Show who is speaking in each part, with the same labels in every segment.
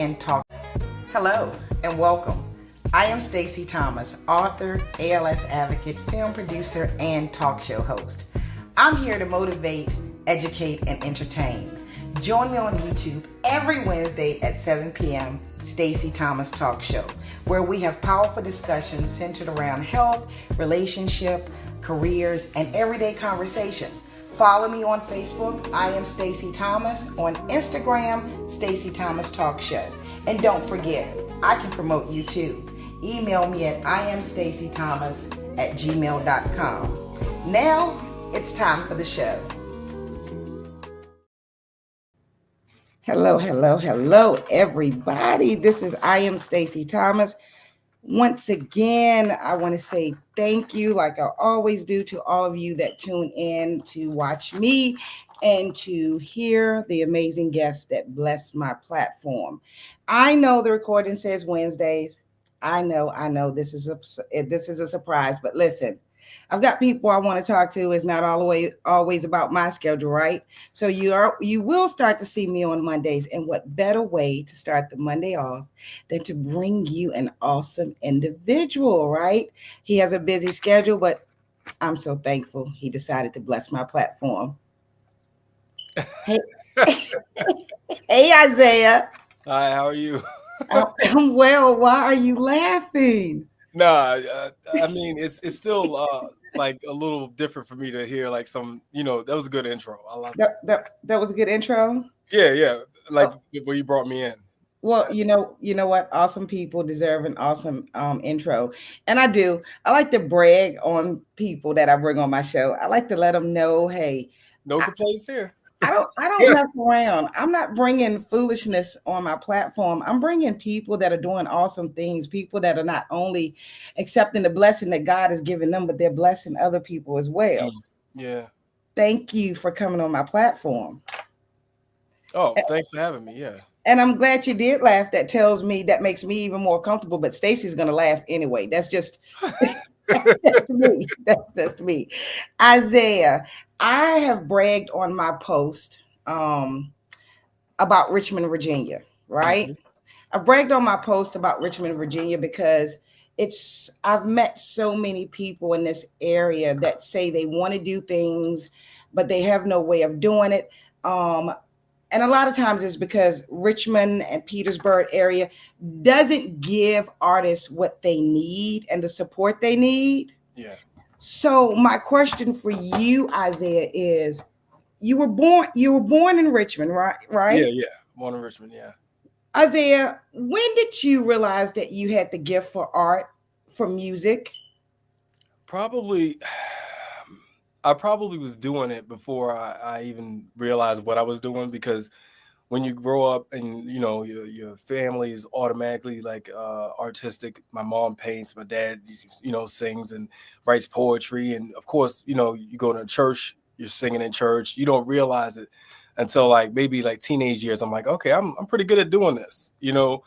Speaker 1: and talk. Hello and welcome. I am Stacey Thomas, author, ALS advocate, film producer, and talk show host. I'm here to motivate, educate, and entertain. Join me on YouTube every Wednesday at 7 p.m. Stacey Thomas Talk Show, where we have powerful discussions centered around health, relationship, careers, and everyday conversation. Follow me on Facebook, I am Stacey Thomas. On Instagram, Stacey Thomas Talk Show. And don't forget, I can promote you too. Email me at iamstaceythomas@gmail.com. Now, it's time for the show. Hello, everybody. This is I am Stacey Thomas. Once again, I want to say thank you, like I always do, to all of you that tune in to watch me and to hear the amazing guests that bless my platform. I know the recording says Wednesdays. I know this is a surprise, but listen, I've got people I want to talk to. It's not always about my schedule, right? So you will start to see me on Mondays. And what better way to start the Monday off than to bring you an awesome individual, right? He has a busy schedule, but I'm so thankful he decided to bless my platform. Hey, hey Isaiah.
Speaker 2: Hi, how are you?
Speaker 1: I'm well. Why are you laughing?
Speaker 2: Nah, I mean it's still like a little different for me to hear like some, that was a good intro. I love it.
Speaker 1: That was a good intro.
Speaker 2: Yeah, like where you brought me in.
Speaker 1: Well, you know what? Awesome people deserve an awesome intro, and I do. I like to brag on people that I bring on my show. I like to let them know, hey,
Speaker 2: No complaints here.
Speaker 1: I don't mess around. I'm not bringing foolishness on my platform. I'm bringing people that are doing awesome things. People that are not only accepting the blessing that God has given them, but they're blessing other people as well.
Speaker 2: Yeah.
Speaker 1: Thank you for coming on my platform.
Speaker 2: Oh, thanks for having me. Yeah.
Speaker 1: And I'm glad you did laugh. That makes me even more comfortable. But Stacey's gonna laugh anyway. That's just that's me. That's me. Isaiah, I have bragged on my post about Richmond, Virginia, right?
Speaker 2: Mm-hmm.
Speaker 1: I bragged on my post about Richmond, Virginia because I've met so many people in this area that say they want to do things, but they have no way of doing it. And a lot of times it's because Richmond and Petersburg area doesn't give artists what they need and the support they need.
Speaker 2: Yeah.
Speaker 1: So my question for you, Isaiah, is you were born in Richmond, right?
Speaker 2: Yeah. Born in Richmond, yeah.
Speaker 1: Isaiah, when did you realize that you had the gift for art, for music?
Speaker 2: I probably was doing it before I even realized what I was doing, because when you grow up and your family is automatically like artistic. My mom paints, my dad sings and writes poetry, and of course you go to church, you're singing in church. You don't realize it until like maybe like teenage years. I'm like, okay, I'm pretty good at doing this, and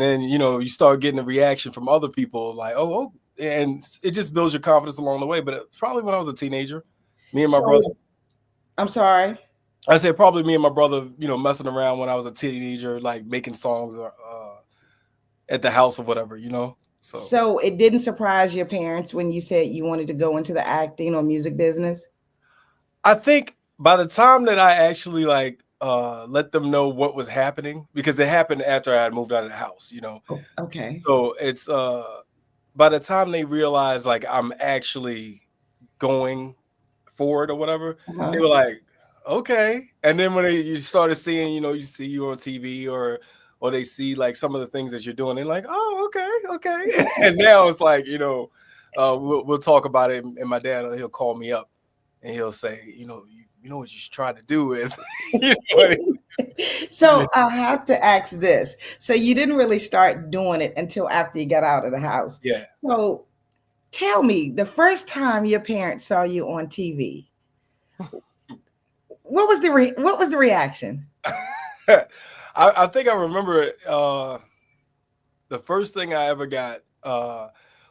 Speaker 2: then you start getting a reaction from other people like, oh, and it just builds your confidence along the way. But probably when I was a teenager, me and my brother.
Speaker 1: I'm sorry.
Speaker 2: I said probably me and my brother, messing around when I was a teenager, like making songs at the house or whatever,
Speaker 1: So it didn't surprise your parents when you said you wanted to go into the acting or music business?
Speaker 2: I think by the time that I actually like let them know what was happening, because it happened after I had moved out of the house,
Speaker 1: Oh, okay.
Speaker 2: So it's by the time they realized like I'm actually going for it or whatever, they were like, okay. And then when you started seeing, you see you on TV or they see like some of the things that you're doing, they're like, oh, okay. And now it's like, we'll talk about it. And my dad, he'll call me up and he'll say, you know what you should try to do is,
Speaker 1: So I have to ask this. So you didn't really start doing it until after you got out of the house.
Speaker 2: Yeah.
Speaker 1: So tell me, the first time your parents saw you on TV, what was the reaction?
Speaker 2: I think I remember the first thing I ever got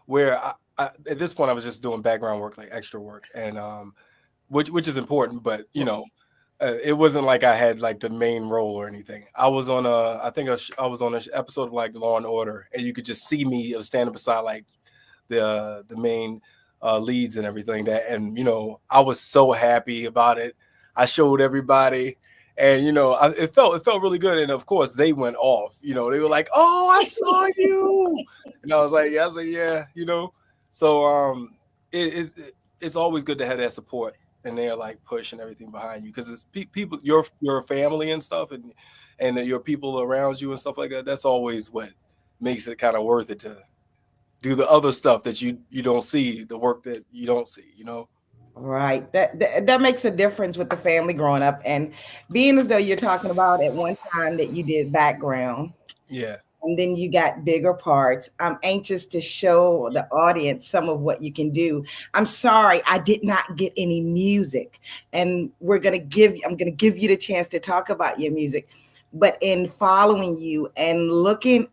Speaker 2: where I, at this point I was just doing background work, like extra work, and which is important, but it wasn't like I had like the main role or anything. I was on I was on an episode of like Law and Order, and you could just see me standing beside like the main leads and everything. And I was so happy about it. I showed everybody, and it felt really good. And of course, they went off. They were like, "Oh, I saw you," and I was like, "Yeah," yeah. So it's always good to have that support and they're like push and everything behind you, because it's people, your family and stuff, and your people around you and stuff like that. That's always what makes it kind of worth it to do the other stuff that you don't see, the work that you don't see.
Speaker 1: Right. That makes a difference with the family growing up, and being as though you're talking about at one time that you did background.
Speaker 2: Yeah.
Speaker 1: And then you got bigger parts. I'm anxious to show the audience some of what you can do. I'm sorry, I did not get any music, and I'm gonna give you the chance to talk about your music. But in following you and looking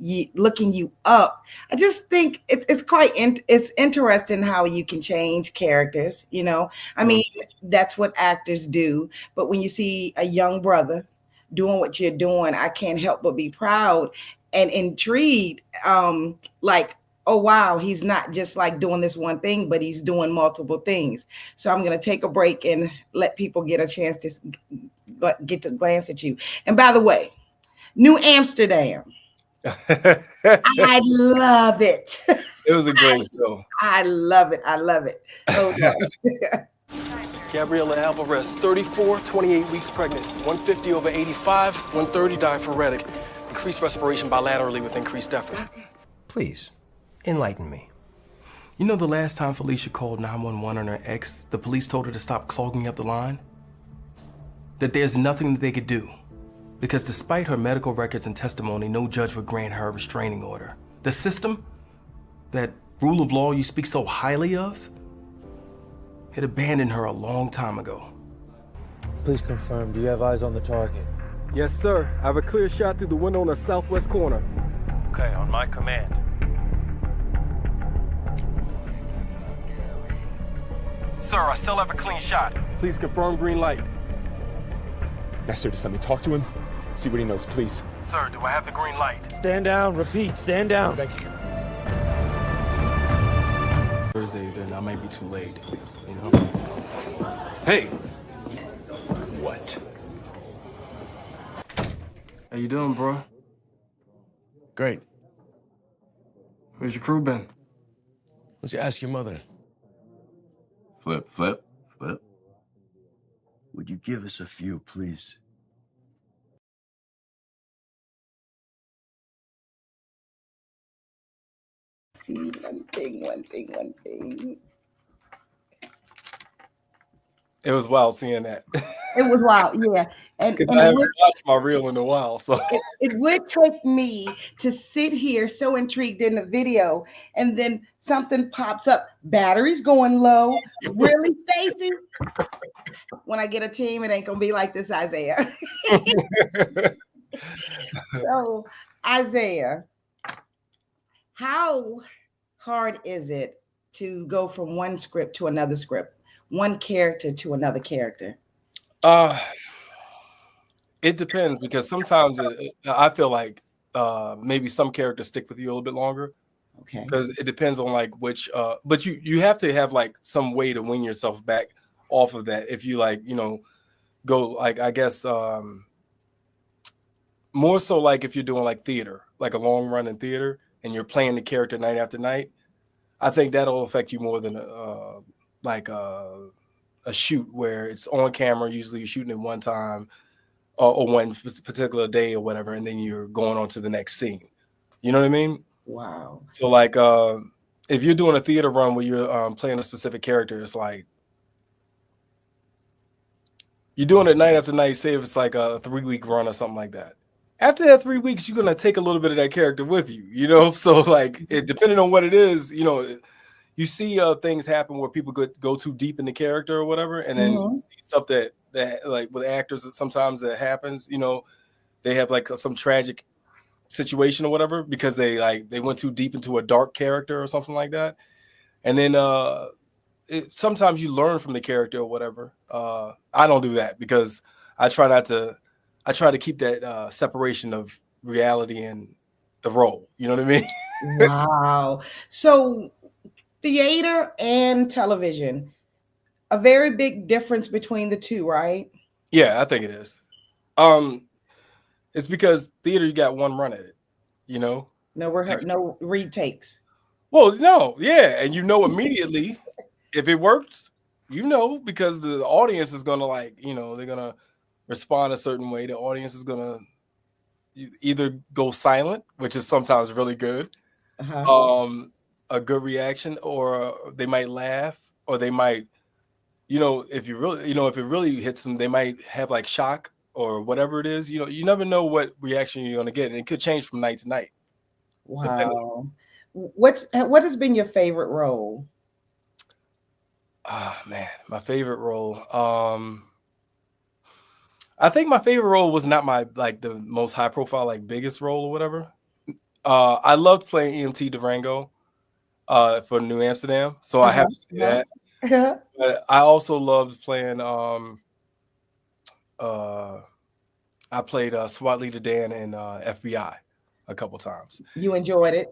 Speaker 1: you up, I just think it's it's interesting how you can change characters. I mean, that's what actors do. But when you see a young brother doing what you're doing, I can't help but be proud and intrigued. Like, oh wow, he's not just like doing this one thing, but he's doing multiple things. So I'm going to take a break and let people get a chance to get to glance at you. And by the way, New Amsterdam. I love it.
Speaker 2: It was a great show.
Speaker 1: I love it. I love it. Okay.
Speaker 3: Gabriela Alvarez, 34, 28 weeks pregnant, 150 over 85, 130 diaphoretic. Increased respiration bilaterally with increased effort.
Speaker 4: Please, enlighten me.
Speaker 3: You know the last time Felicia called 911 on her ex, the police told her to stop clogging up the line? That there's nothing that they could do. Because despite her medical records and testimony, no judge would grant her a restraining order. The system, that rule of law you speak so highly of, it abandoned her a long time ago.
Speaker 5: Please confirm, do you have eyes on the target?
Speaker 3: Yes, sir. I have a clear shot through the window in the southwest corner.
Speaker 5: Okay, on my command.
Speaker 3: Sir, I still have a clean shot. Please confirm green light.
Speaker 6: Master, just let me talk to him, see what he knows, please.
Speaker 3: Sir, do I have the green light?
Speaker 5: Stand down, repeat, stand down.
Speaker 6: Thank you.
Speaker 3: Thursday, then I might be too late, Hey!
Speaker 6: What?
Speaker 3: How you doing, bro?
Speaker 7: Great.
Speaker 3: Where's your crew been?
Speaker 7: Let's ask your mother.
Speaker 8: Flip, flip, flip. Would you give us a few, please?
Speaker 1: See, one thing.
Speaker 2: It was wild seeing that.
Speaker 1: It was wild, yeah. And
Speaker 2: Because I haven't watched my reel in a while, so
Speaker 1: it would take me to sit here so intrigued in the video, and then something pops up. Batteries going low. Really, Stacy? When I get a team, it ain't gonna be like this, Isaiah. So, Isaiah, how hard is it to go from one script to another script, one character to another character?
Speaker 2: It depends, because sometimes I feel like maybe some characters stick with you a little bit longer.
Speaker 1: Okay.
Speaker 2: Because it depends on like which, but you have to have like some way to win yourself back off of that. If you like, go like, I guess, more so like if you're doing like theater, like a long run in theater, and you're playing the character night after night, I think that'll affect you more than a shoot where it's on camera. Usually you're shooting at one time or one particular day or whatever, and then you're going on to the next scene. You know what I mean?
Speaker 1: Wow.
Speaker 2: So like if you're doing a theater run where you're playing a specific character, it's like you're doing it night after night. Say if it's like a 3-week run or something like that. After that 3 weeks, you're gonna take a little bit of that character with you, So like, depending on what it is, you see things happen where people go too deep in the character or whatever, and then you see stuff that like with actors, sometimes that happens. They have like some tragic situation or whatever because they went too deep into a dark character or something like that, and then sometimes you learn from the character or whatever. I don't do that because I try to keep that separation of reality and the role. You know what I mean?
Speaker 1: Wow. So theater and television, a very big difference between the two, right?
Speaker 2: Yeah, I think it is. It's because theater, you got one run at it, you know?
Speaker 1: No retakes.
Speaker 2: Well, no, yeah. And you know immediately if it works, you know, because the audience is gonna they're gonna respond a certain way. The audience is gonna either go silent, which is sometimes really good,
Speaker 1: Uh-huh.
Speaker 2: a good reaction, or they might laugh, or they might, if it really hits them, they might have like shock or whatever it is. You never know what reaction you're gonna get, and it could change from night to night. Depending.
Speaker 1: Wow. What has been your favorite role?
Speaker 2: Ah, man, my favorite role. I think my favorite role was not my the most high profile, biggest role or whatever. I loved playing EMT Durango for New Amsterdam, so I have to say
Speaker 1: Uh-huh.
Speaker 2: that. But I also loved playing. I played SWAT leader Dan in FBI a couple times.
Speaker 1: You enjoyed it?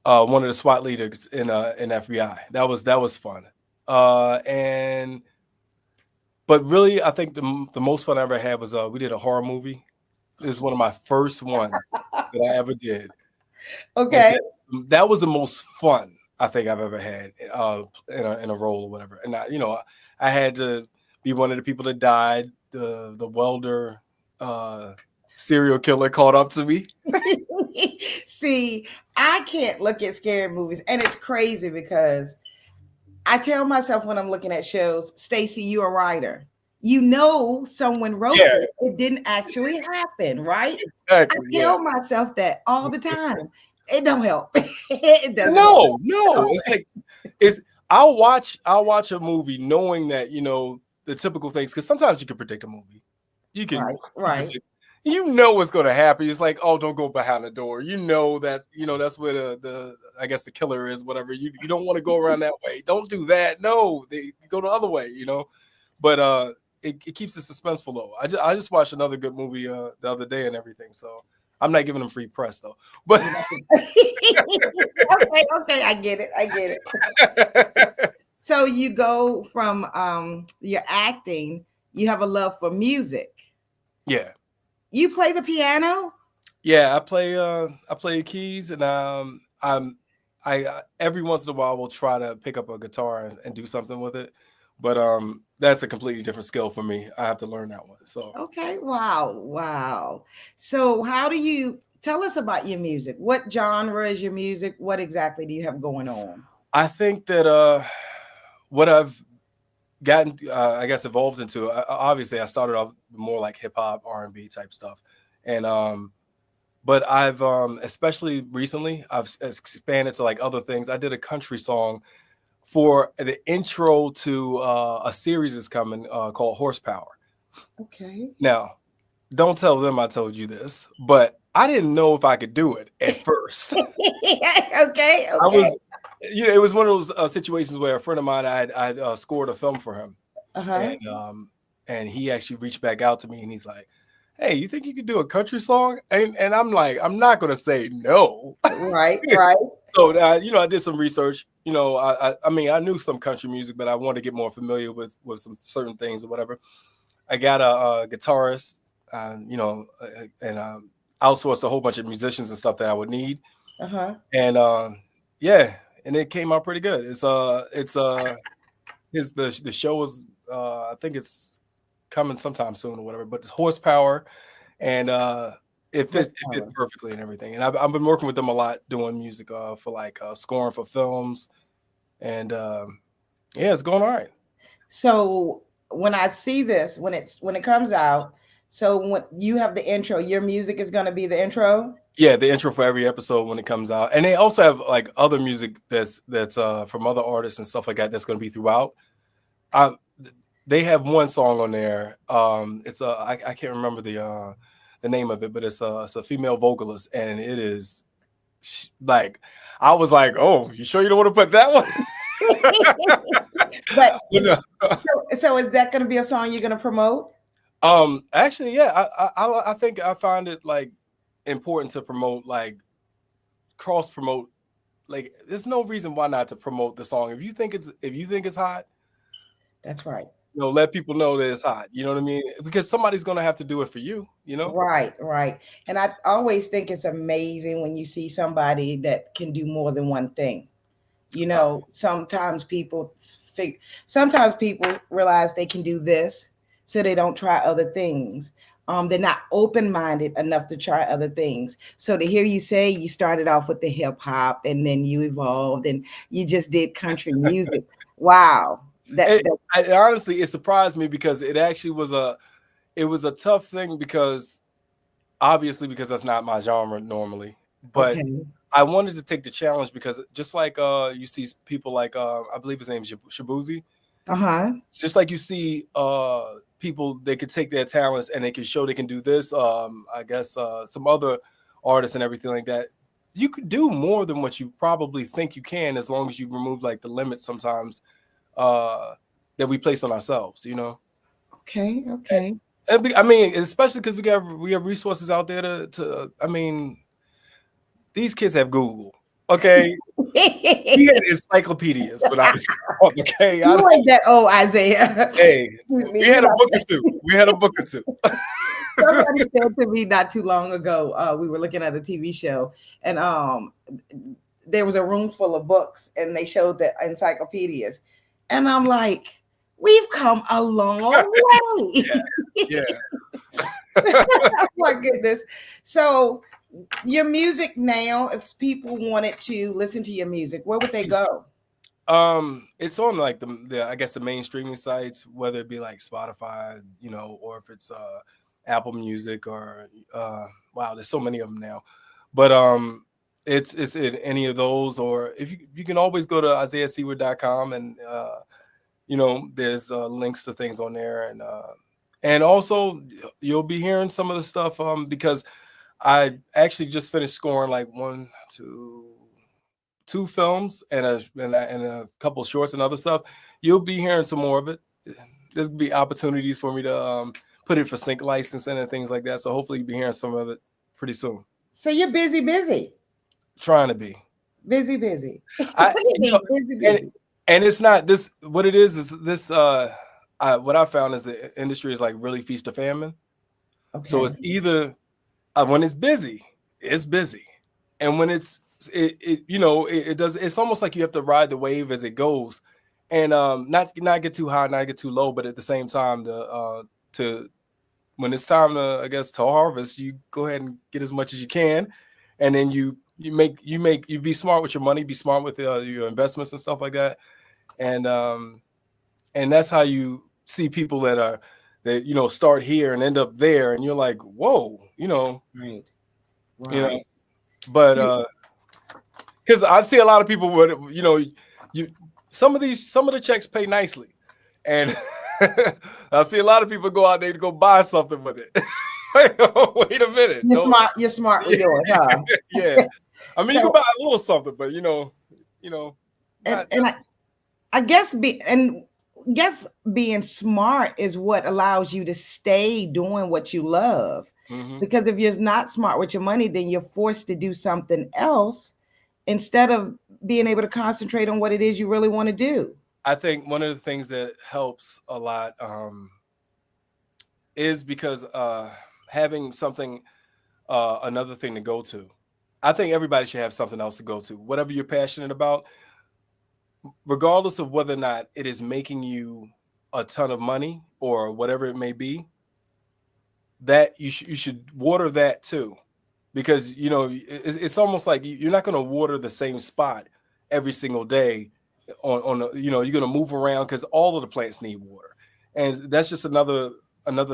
Speaker 2: One of the SWAT leaders in FBI. That was fun. But really, I think the most fun I ever had was we did a horror movie. This is one of my first ones that I ever did.
Speaker 1: Okay.
Speaker 2: And that was the most fun I think I've ever had in a role or whatever. And I had to be one of the people that died. The welder serial killer caught up to me.
Speaker 1: See, I can't look at scary movies, and it's crazy because I tell myself when I'm looking at shows, Stacy, you're a writer. You know someone wrote it. It didn't actually happen, right?
Speaker 2: Exactly,
Speaker 1: I tell myself that all the time. It don't help. It doesn't.
Speaker 2: No. I'll watch a movie knowing that the typical things, because sometimes you can predict a movie. You can
Speaker 1: right.
Speaker 2: What's going to happen. It's like, oh, don't go behind the door. That's where the I guess the killer is. Whatever. You don't want to go around that way. Don't do that. No, they go the other way. But it keeps it suspenseful though. I just watched another good movie the other day and everything. So I'm not giving them free press though. But
Speaker 1: okay, I get it. So you go from your acting. You have a love for music.
Speaker 2: Yeah.
Speaker 1: You play the piano?
Speaker 2: Yeah, I play keys, and I every once in a while will try to pick up a guitar and do something with it, but that's a completely different skill for me. I have to learn that one. So
Speaker 1: okay, wow. So how do you tell us about your music? What genre is your music? What exactly do you have going on?
Speaker 2: I think that what I've gotten, I guess, evolved into. Obviously, I started off more like hip hop, R&B type stuff, and but I've especially recently I've expanded to other things. I did a country song for the intro to a series that's coming called Horsepower.
Speaker 1: Okay.
Speaker 2: Now, don't tell them I told you this, but I didn't know if I could do it at first.
Speaker 1: Okay.
Speaker 2: I was. It was one of those situations where a friend of mine, I scored a film for him, and he actually reached back out to me, and he's like, "Hey, you think you could do a country song?" And I'm like, I'm not gonna say no.
Speaker 1: Right.
Speaker 2: So I did some research. I mean, I knew some country music, but I wanted to get more familiar with some certain things or whatever. I got a guitarist, and outsourced a whole bunch of musicians and stuff that I would need, and yeah. And it came out pretty good. The show was I think it's coming sometime soon or whatever. But it's Horsepower, and it fit perfectly and everything. And I've been working with them a lot doing music for scoring for films, and yeah, it's going all right.
Speaker 1: So when I see this, when it comes out, so when you have the intro, your music is going to be the intro.
Speaker 2: Yeah, the intro for every episode when it comes out, and they also have other music that's from other artists and stuff like that that's going to be throughout. They have one song on there. It's I can't remember the name of it, but it's a female vocalist, and it is I was like, oh, you sure you don't want to put that one?
Speaker 1: But
Speaker 2: You know?
Speaker 1: so is that going to be a song you're going to promote?
Speaker 2: Actually, yeah, I think I find it like important to promote, like cross promote. Like, there's no reason why not to promote the song. If you think it's hot,
Speaker 1: That's right.
Speaker 2: let people know that it's hot. You know what I mean? Because somebody's gonna have to do it for you. You know?
Speaker 1: Right, right. And I always think it's amazing when you see somebody that can do more than one thing. Sometimes sometimes people realize they can do this, so they don't try other things. They're not open-minded enough to try other things. So to hear you say you started off with the hip hop and then you evolved and you just did country music. Wow.
Speaker 2: Honestly, it surprised me because it actually was a tough thing because obviously because that's not my genre normally, but
Speaker 1: Okay.
Speaker 2: I wanted to take the challenge because just like you see people like I believe his name is Shabuzi.
Speaker 1: Uh-huh.
Speaker 2: It's just like you see people, they could take their talents and they can show they can do this. I guess some other artists and everything like that. You could do more than what you probably think you can as long as you remove like the limits sometimes that we place on ourselves,
Speaker 1: Okay. Okay.
Speaker 2: I mean, especially because we have resources out there to I mean, these kids have Google. Okay. We had encyclopedias when I was young, okay.
Speaker 1: You ain't that old, Isaiah.
Speaker 2: Hey, we had a book or two. We had a book or two.
Speaker 1: Somebody said to me not too long ago, we were looking at a TV show, and there was a room full of books, and they showed the encyclopedias, and I'm like, we've come a long way.
Speaker 2: Yeah.
Speaker 1: Oh my goodness. So your music now, if people wanted to listen to your music, where would they go?
Speaker 2: It's on like the I guess the main streaming sites, whether it be like Spotify, or if it's Apple Music or wow, there's so many of them now. But it's in any of those, or if you can always go to isaiahseward.com and there's links to things on there, and also you'll be hearing some of the stuff because I actually just finished scoring like two films and a couple shorts and other stuff. You'll be hearing some more of it. There's be opportunities for me to put it for sync licensing and things like that. So hopefully you'll be hearing some of it pretty soon.
Speaker 1: So you're busy.
Speaker 2: Trying to be
Speaker 1: busy.
Speaker 2: busy. And it's not this. What it is this. What I found is the industry is like really feast or famine.
Speaker 1: Okay.
Speaker 2: So it's either when it's busy, and when it does. It's almost like you have to ride the wave as it goes, and not get too high, not get too low, but at the same time to when it's time to, I guess, to harvest, you go ahead and get as much as you can, and then you be smart with your money, be smart with your investments and stuff like that, and that's how you see people that start here and end up there, and you're like, whoa,
Speaker 1: Right.
Speaker 2: But because I've seen a lot of people where some of the checks pay nicely, and I see a lot of people go out there to go buy something with it. Wait a minute,
Speaker 1: you're smart with yours, huh?
Speaker 2: Yeah, I mean, you can buy a little something, but
Speaker 1: I guess being smart is what allows you to stay doing what you love. Mm-hmm. Because if you're not smart with your money, then you're forced to do something else instead of being able to concentrate on what it is you really want to do.
Speaker 2: I think one of the things that helps a lot is because having something, another thing to go to. I think everybody should have something else to go to. Whatever you're passionate about, regardless of whether or not it is making you a ton of money or whatever it may be, that you should water that too, because it's almost like you're not going to water the same spot every single day. You're going to move around because all of the plants need water, and that's just another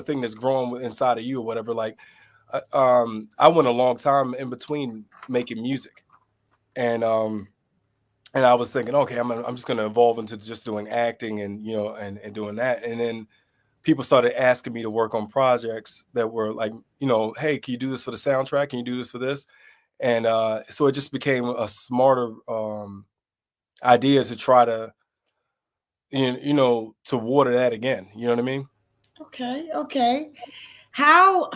Speaker 2: thing that's growing inside of you or whatever. Like I went a long time in between making music, and I was thinking, okay, I'm just going to evolve into just doing acting and and doing that, and then people started asking me to work on projects that were like, hey, can you do this for the soundtrack? Can you do this for this? And so it just became a smarter idea to try to you know, to water that again. You know what I mean?
Speaker 1: Okay, okay. How,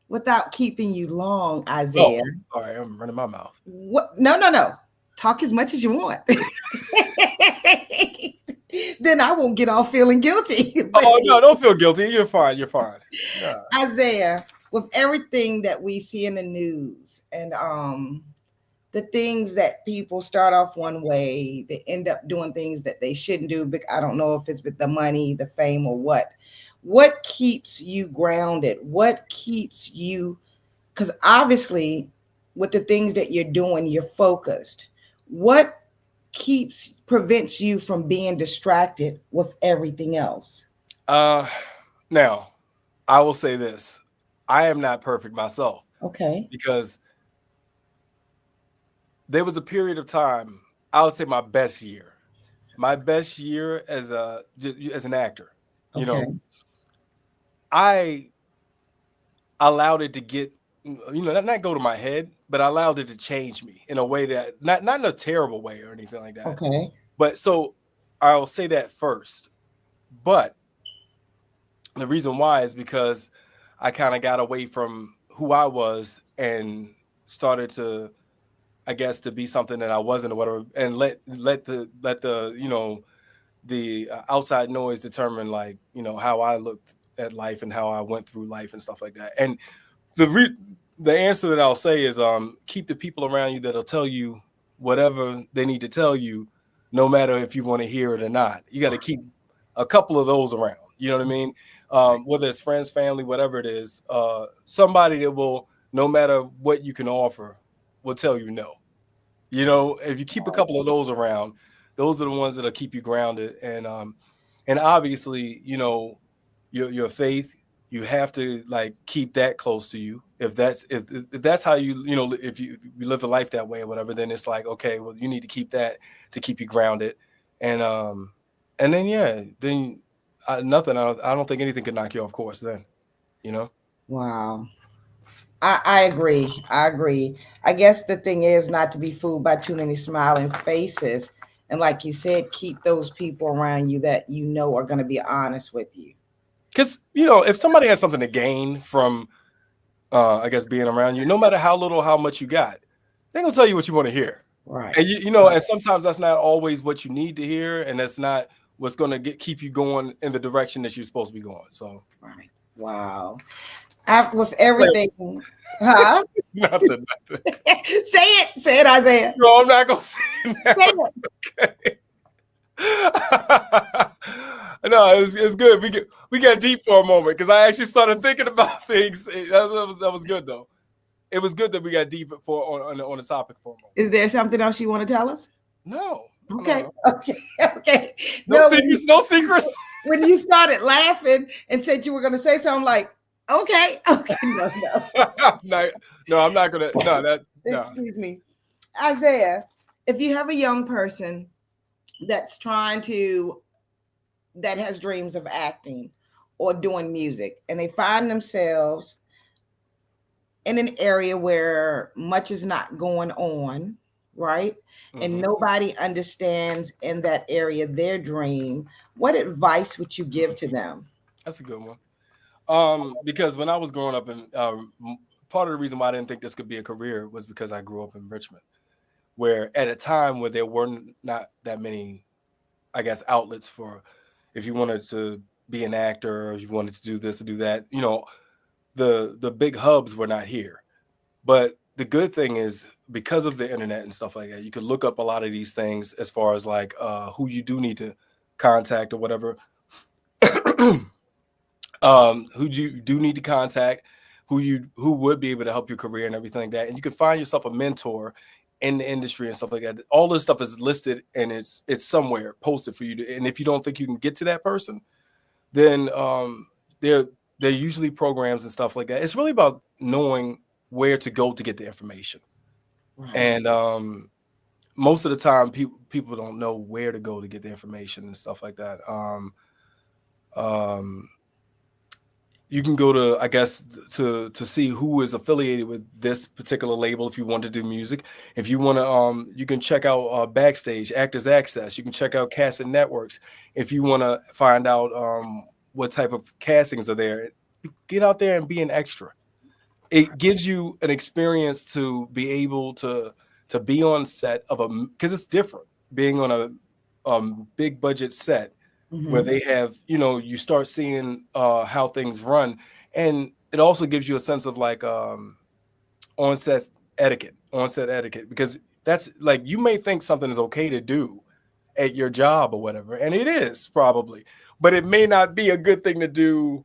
Speaker 1: without keeping you long,
Speaker 2: Oh,
Speaker 1: Isaiah,
Speaker 2: sorry, I'm running my mouth.
Speaker 1: what? No, no, no. Talk as much as you want. Then I won't get off feeling guilty. But
Speaker 2: Oh no, don't feel guilty. You're fine. You're fine. Nah.
Speaker 1: Isaiah, with everything that we see in the news and the things that people start off one way, they end up doing things that they shouldn't do. But I don't know if it's with the money, the fame, or what. What keeps you grounded? What keeps you? Because obviously, with the things that you're doing, you're focused. What prevents you from being distracted with everything else?
Speaker 2: Now, I will say this: I am not perfect myself
Speaker 1: Okay.
Speaker 2: because there was a period of time. I would say my best year as an actor. You
Speaker 1: Okay.
Speaker 2: know, I allowed it to get, you know, not go to my head, but I allowed it to change me in a way that not in a terrible way or anything like that.
Speaker 1: Okay.
Speaker 2: But so I'll say that first. But the reason why is because I kind of got away from who I was and started to, I guess, to be something that I wasn't or whatever, and let the you know, the outside noise determine, like, you know, how I looked at life and how I went through life and stuff like that. And the answer that I'll say is keep the people around you that'll tell you whatever they need to tell you, no matter if you want to hear it or not. You got to keep a couple of those around. You know what I mean? Whether it's friends, family, whatever it is, somebody that will, no matter what you can offer, will tell you no. You know, if you keep a couple of those around, those are the ones that'll keep you grounded. And obviously, you know, your faith, you have to like keep that close to you. If that's how you know, if you live a life that way or whatever, then it's like, okay, well, you need to keep that to keep you grounded. And then yeah, then nothing. I don't think anything could knock you off course. Then, you know.
Speaker 1: Wow. I agree. I agree. I guess the thing is not to be fooled by too many smiling faces. And like you said, keep those people around you that you know are going to be honest with you.
Speaker 2: Because, you know, if somebody has something to gain from, I guess, being around you, no matter how little, how much you got, they're going to tell you what you want to hear.
Speaker 1: Right.
Speaker 2: And, you know, and sometimes that's not always what you need to hear. And that's not what's going to keep you going in the direction that you're supposed to be going. So,
Speaker 1: Right. Wow. With everything, huh?
Speaker 2: nothing.
Speaker 1: Say it, Isaiah.
Speaker 2: No, I'm not going to say that.
Speaker 1: Say it.
Speaker 2: Okay. No, it's good. We got deep for a moment because I actually started thinking about things. That was good though. It was good that we got deep on the topic for a moment.
Speaker 1: Is there something else you want to tell us?
Speaker 2: No.
Speaker 1: Okay.
Speaker 2: No.
Speaker 1: Okay.
Speaker 2: No secrets. No secrets.
Speaker 1: When you started laughing and said you were going to say something, like, okay. No.
Speaker 2: No, I'm not gonna. No.
Speaker 1: Excuse me, Isaiah. If you have a young person that has dreams of acting or doing music, and they find themselves in an area where much is not going on, right? Mm-hmm. And nobody understands in that area their dream, what advice would you give to them?
Speaker 2: That's a good one. Because when I was growing up, and part of the reason why I didn't think this could be a career was because I grew up in Richmond, where at a time where there were not that many, I guess, outlets for if you wanted to be an actor or if you wanted to do this or do that, you know, the big hubs were not here. But the good thing is because of the internet and stuff like that, you can look up a lot of these things as far as like who you do need to contact or whatever. Who you do need to contact, who would be able to help your career and everything like that. And you can find yourself a mentor in the industry and stuff like that. All this stuff is listed and it's somewhere posted for you to, and if you don't think you can get to that person, then they're usually programs and stuff like that. It's really about knowing where to go to get the information. Right. And most of the time people don't know where to go to get the information and stuff like that. you can go to, I guess, to see who is affiliated with this particular label if you want to do music. If you want to, you can check out Backstage, Actors Access. You can check out Casting Networks. If you want to find out what type of castings are there, get out there and be an extra. It gives you an experience to be able to be on set of because it's different being on a big budget set. Where they have, you start seeing how things run. And it also gives you a sense of like on-set etiquette, because that's like, you may think something is okay to do at your job or whatever, and it is probably, but it may not be a good thing to do,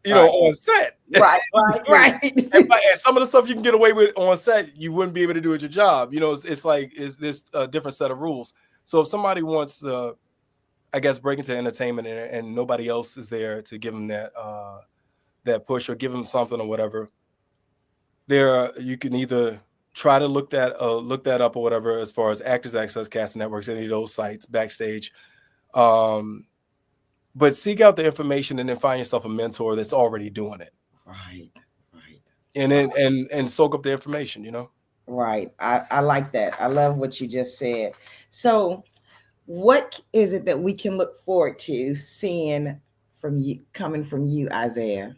Speaker 2: on set.
Speaker 1: Right.
Speaker 2: And some of the stuff you can get away with on set, you wouldn't be able to do at your job. It's like, is this a different set of rules? So if somebody wants to, I guess, break into entertainment and nobody else is there to give them that push or give them something or whatever, you can either try to look that up or whatever, as far as Actors Access, Casting Networks, any of those sites, Backstage. But seek out the information and then find yourself a mentor that's already doing it.
Speaker 1: Right.
Speaker 2: And then and soak up the information,
Speaker 1: Right. I like that. I love what you just said. So what is it that we can look forward to seeing coming from you, Isaiah?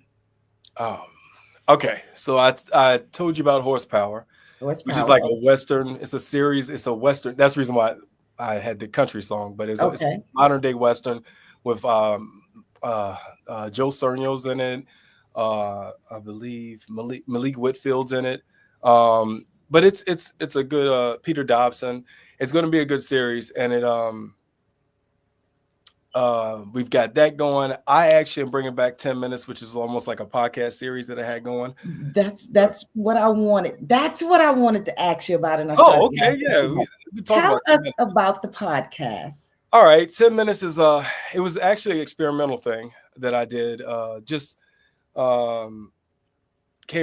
Speaker 2: Okay. So I told you about Horsepower, which is like a Western. It's a series. It's a Western. That's the reason why I had the country song, but it's a modern day Western with Joe Cerno's in it. I believe Malik Whitfield's in it. But it's a good Peter Dobson. It's going to be a good series, and we've got that going. I actually am bringing back 10 Minutes, which is almost like a podcast series that I had going.
Speaker 1: That's what I wanted. That's what I wanted to ask you about.
Speaker 2: Okay, yeah.
Speaker 1: Tell us about the podcast.
Speaker 2: All right, 10 Minutes is it was actually an experimental thing that I did. Just came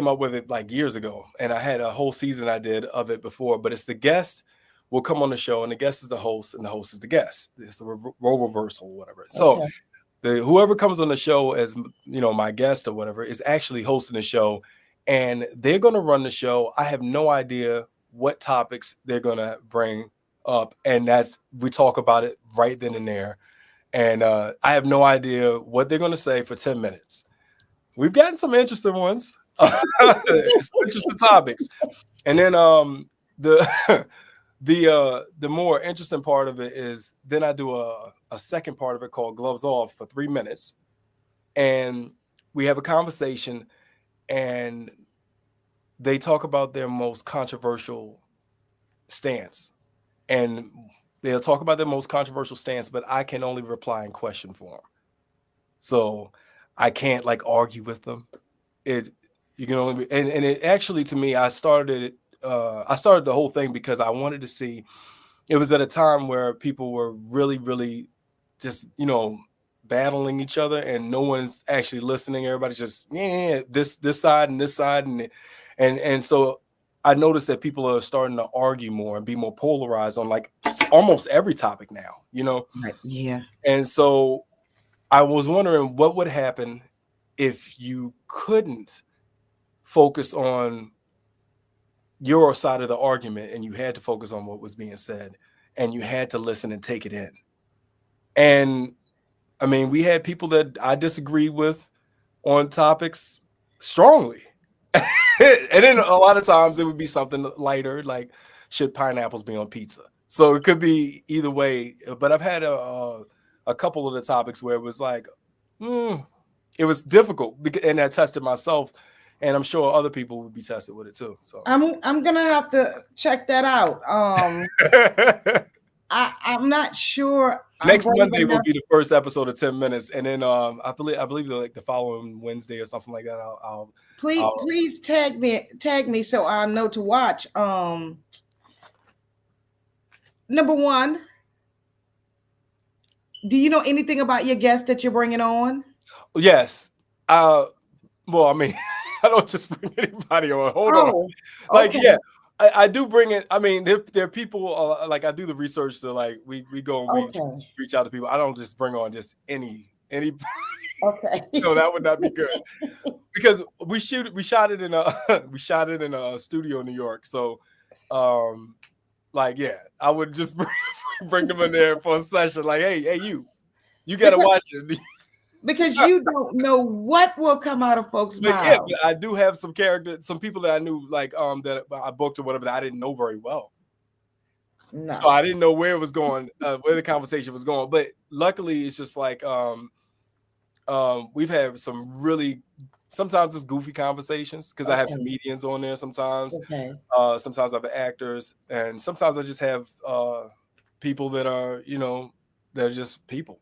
Speaker 2: up with it like years ago, and I had a whole season I did of it before. But it's the guest will come on the show, and the guest is the host, and the host is the guest. It's a role reversal or whatever. So whoever comes on the show as my guest or whatever is actually hosting the show, and they're going to run the show. I have no idea what topics they're going to bring up, and we talk about it right then and there. And I have no idea what they're going to say for 10 minutes. We've gotten some interesting ones, some interesting topics, and then the more interesting part of it is then I do a second part of it called Gloves Off for 3 minutes, and we have a conversation, and they talk about their most controversial stance, and they'll talk about their most controversial stance, but I can only reply and question for them. So I can't like argue with them. You can only be, and it actually, to me, I started the whole thing because I wanted to see. It was at a time where people were really, really just battling each other, and no one's actually listening. Everybody's just this side and this side, and so I noticed that people are starting to argue more and be more polarized on like almost every topic now.
Speaker 1: Right. Yeah.
Speaker 2: And so I was wondering what would happen if you couldn't focus on your side of the argument and you had to focus on what was being said and you had to listen and take it in. And I mean, we had people that I disagreed with on topics strongly. And then a lot of times it would be something lighter, like should pineapples be on pizza? So it could be either way. But I've had a couple of the topics where it was like, it was difficult, and I tested myself, and I'm sure other people would be tested with it too. So
Speaker 1: I'm gonna have to check that out. I'm not sure.
Speaker 2: Next Monday will be the first episode of 10 Minutes, and then I believe like the following Wednesday or something like that. I'll
Speaker 1: please tag me so I know to watch. Number one, do you know anything about your guest that you're bringing on?
Speaker 2: Yes. Well, I mean, I don't just bring anybody on. Hold on. Like, okay. Yeah. I do bring it. I mean, there are people like I do the research to like we go and we reach out to people. I don't just bring on just anybody.
Speaker 1: Okay.
Speaker 2: No, that would not be good. Because we shot it in a we shot it in a studio in New York. So like yeah, I would just bring them in there for a session. Like, hey, you gotta watch it.
Speaker 1: Because you don't know what will come out of folks'
Speaker 2: But yeah,
Speaker 1: mouths.
Speaker 2: but I do have some people that I knew, like that I booked or whatever, that I didn't know very well.
Speaker 1: No.
Speaker 2: So I didn't know where it was going, where the conversation was going. But luckily, it's just like we've had some really, sometimes it's goofy conversations because I have comedians on there sometimes.
Speaker 1: Okay.
Speaker 2: Sometimes I have actors, and sometimes I just have people that are, they're just people,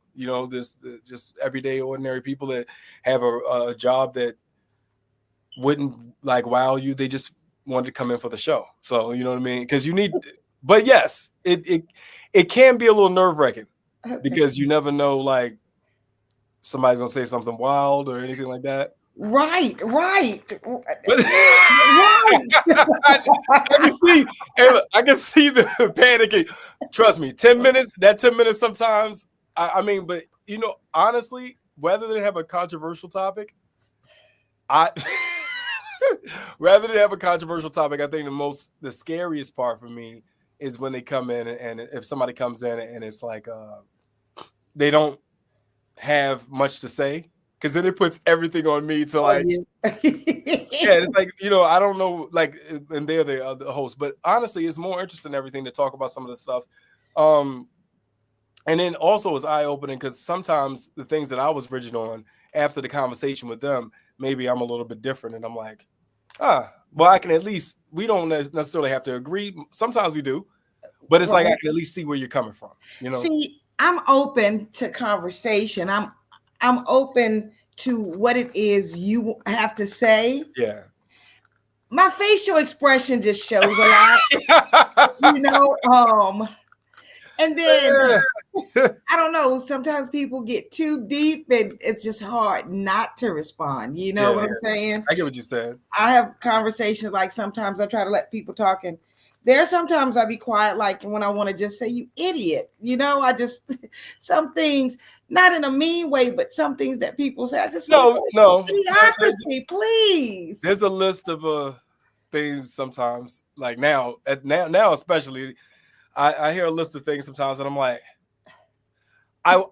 Speaker 2: this just everyday ordinary people that have a job that wouldn't like wow you. They just wanted to come in for the show. So you know what I mean? Because you need, but yes, it can be a little nerve-wracking because you never know, like somebody's gonna say something wild or anything like that.
Speaker 1: Right.
Speaker 2: But I can see the panicking. Trust me, 10 minutes, that 10 minutes sometimes, I mean, but honestly, whether they have a controversial topic, rather than have a controversial topic, I think the scariest part for me is when they come in and if somebody comes in and it's like they don't have much to say, because then it puts everything on me to like yeah, it's like I don't know, like, and they're the host, but honestly it's more interesting everything to talk about some of the stuff, and then also it's eye-opening because sometimes the things that I was rigid on after the conversation with them, maybe I'm a little bit different and I'm like, well, I can at least, we don't necessarily have to agree, sometimes we do, but it's like I can at least see where you're coming from,
Speaker 1: See, I'm open to conversation. I'm open to what it is you have to say.
Speaker 2: Yeah.
Speaker 1: My facial expression just shows a lot, and then I don't know, sometimes people get too deep and it's just hard not to respond. You know what I'm saying?
Speaker 2: I get what you said.
Speaker 1: I have conversations, like sometimes I try to let people talk, and sometimes I be quiet, like when I want to just say, you idiot. I just, some things, not in a mean way, but some things that people say, I just
Speaker 2: no.
Speaker 1: Theocracy, please.
Speaker 2: There's a list of things sometimes, like now especially, I hear a list of things sometimes, and I'm like, I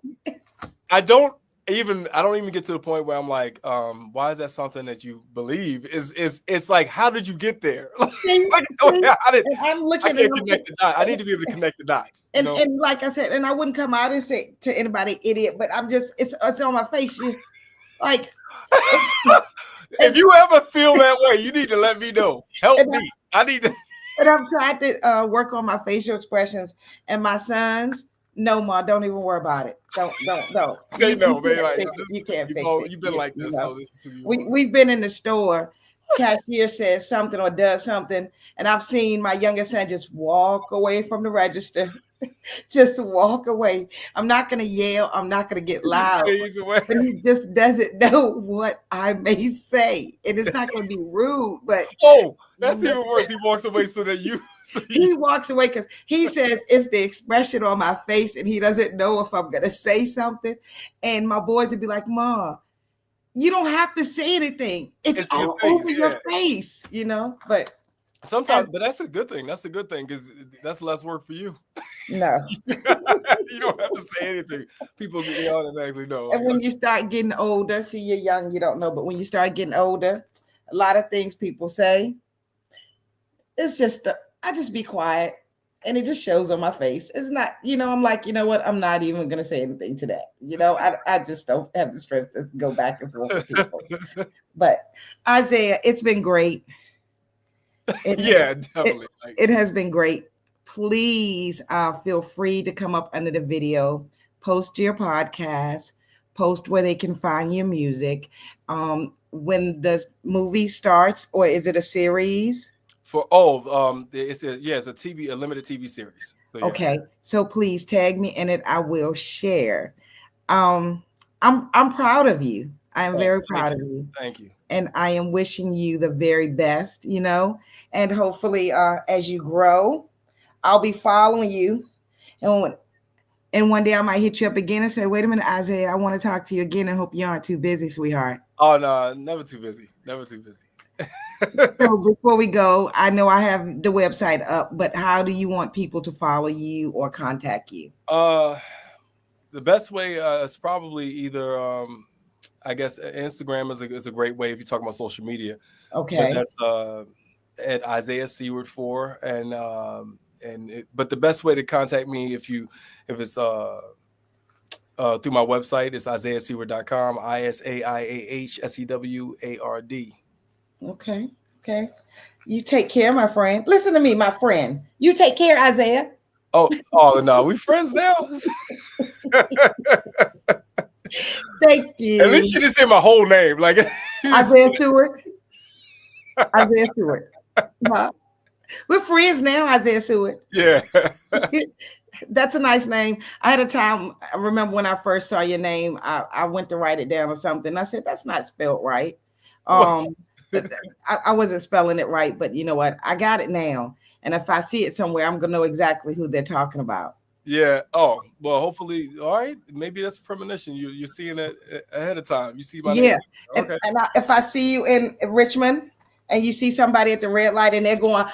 Speaker 2: don't even get to the point where I'm like, why is that something that you believe? It's like, how did you get there?
Speaker 1: I'm looking
Speaker 2: I can't connect the dots. I need to be able to connect the dots.
Speaker 1: And like I said, and I wouldn't come out and say to anybody idiot, but I'm just, it's on my face. Like,
Speaker 2: if you ever feel that way, you need to let me know. Help me. I need to.
Speaker 1: And I've tried to work on my facial expressions, and my sons, no, Ma, don't even worry about it. Don't.
Speaker 2: They know, man. Like,
Speaker 1: you can't fix it.
Speaker 2: You've been like this, so this is who you are.
Speaker 1: We've been in the store. Cashier says something or does something, and I've seen my youngest son just walk away from the register. Just walk away. I'm not going to yell. I'm not going to get loud. But he just doesn't know what I may say. And it's not going to be rude, but...
Speaker 2: Oh, that's even worse. He walks away so that you...
Speaker 1: He walks away because he says it's the expression on my face, and he doesn't know if I'm going to say something. And my boys would be like, Mom, you don't have to say anything. It's all over your face, but...
Speaker 2: Sometimes, but that's a good thing. That's a good thing because that's less work for you.
Speaker 1: No.
Speaker 2: You don't have to say anything. People automatically know.
Speaker 1: And when you start getting older, see, you're young, you don't know, but when you start getting older, a lot of things people say, it's just, I just be quiet and it just shows on my face. It's not, I'm like, you know what? I'm not even going to say anything to that. I just don't have the strength to go back and forth with people. But Isaiah, it's been great.
Speaker 2: Definitely.
Speaker 1: It has been great. Please feel free to come up under the video, post your podcast, post where they can find your music. When the movie starts, or is it a series?
Speaker 2: It's a limited TV series. So, yeah.
Speaker 1: Okay, so please tag me in it. I will share. I'm proud of you. I am very proud of you.
Speaker 2: Thank you.
Speaker 1: And I am wishing you the very best, and hopefully as you grow, I'll be following you. And And one day I might hit you up again and say, wait a minute, Isaiah, I want to talk to you again and hope you aren't too busy, sweetheart.
Speaker 2: Oh no, never too busy. Never too busy.
Speaker 1: So before we go, I know I have the website up, but how do you want people to follow you or contact you?
Speaker 2: The best way is probably either I guess Instagram is a great way if you talk about social media.
Speaker 1: Okay.
Speaker 2: But that's at Isaiah Seward 4, but the best way to contact me if it's through my website is isaiahseward.com, ISAIAHSEWARD.
Speaker 1: Okay. Okay. You take care, my friend. Listen to me, my friend. You take care, Isaiah.
Speaker 2: Oh no, we friends now.
Speaker 1: Thank you.
Speaker 2: At least you didn't say my whole name, like
Speaker 1: Isaiah Seward. Isaiah Seward. We're friends now, Isaiah Seward.
Speaker 2: Yeah.
Speaker 1: That's a nice name. I had a time, I remember when I first saw your name, I went to write it down or something. I said, that's not spelled right. I wasn't spelling it right, but you know what? I got it now. And if I see it somewhere, I'm going to know exactly who they're talking about.
Speaker 2: Yeah. Oh, well, hopefully. All right. Maybe that's a premonition. You're seeing it ahead of time. You see my name. Okay.
Speaker 1: And if I see you in Richmond and you see somebody at the red light and they're going,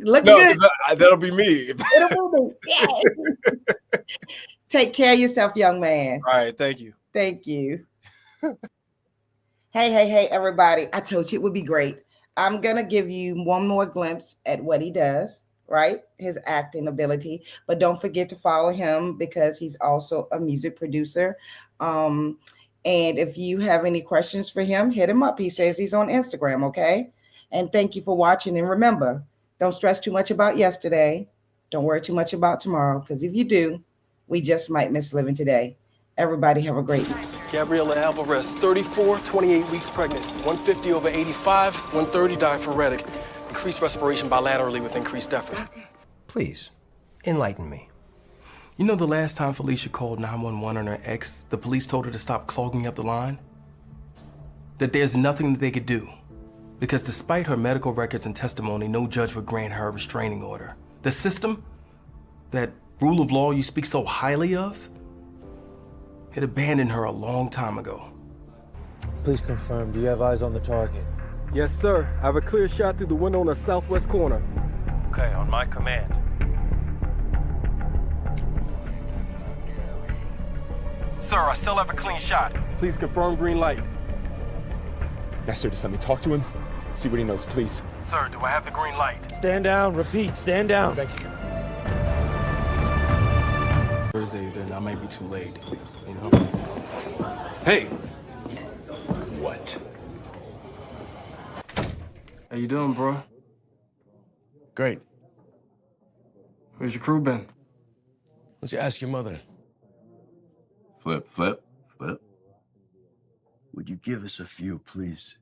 Speaker 1: look good.
Speaker 2: That'll be me.
Speaker 1: It'll be me. Yeah. Take care of yourself, young man.
Speaker 2: All right. Thank you.
Speaker 1: Thank you. Hey, everybody. I told you it would be great. I'm going to give you one more glimpse at what he does, right? His acting ability. But don't forget to follow him because he's also a music producer. And if you have any questions for him, hit him up. He says he's on Instagram, okay? And thank you for watching. And remember, don't stress too much about yesterday. Don't worry too much about tomorrow, because if you do, we just might miss living today. Everybody have a great week.
Speaker 3: Gabriela Alvarez, 34, 28 weeks pregnant, 150 over 85, 130 diaphoretic. Increased respiration bilaterally with increased effort.
Speaker 4: Please, enlighten me.
Speaker 3: You know the last time Felicia called 911 on her ex, the police told her to stop clogging up the line? That there's nothing that they could do. Because despite her medical records and testimony, no judge would grant her a restraining order. The system, that rule of law you speak so highly of, it abandoned her a long time ago.
Speaker 5: Please confirm, do you have eyes on the target?
Speaker 9: Yes, sir. I have a clear shot through the window on the southwest corner.
Speaker 4: Okay, on my command.
Speaker 3: Sir, I still have a clean shot.
Speaker 9: Please confirm green light.
Speaker 6: Master, just let me talk to him. See what he knows, please.
Speaker 3: Sir, do I have the green light?
Speaker 5: Stand down, repeat, stand down.
Speaker 6: Thank you.
Speaker 3: Thursday, then I might be too late, you know? Hey! What? How you doing, bro?
Speaker 7: Great.
Speaker 3: Where's your crew been?
Speaker 7: Let's ask your mother.
Speaker 8: Flip, flip, flip. Would you give us a few, please?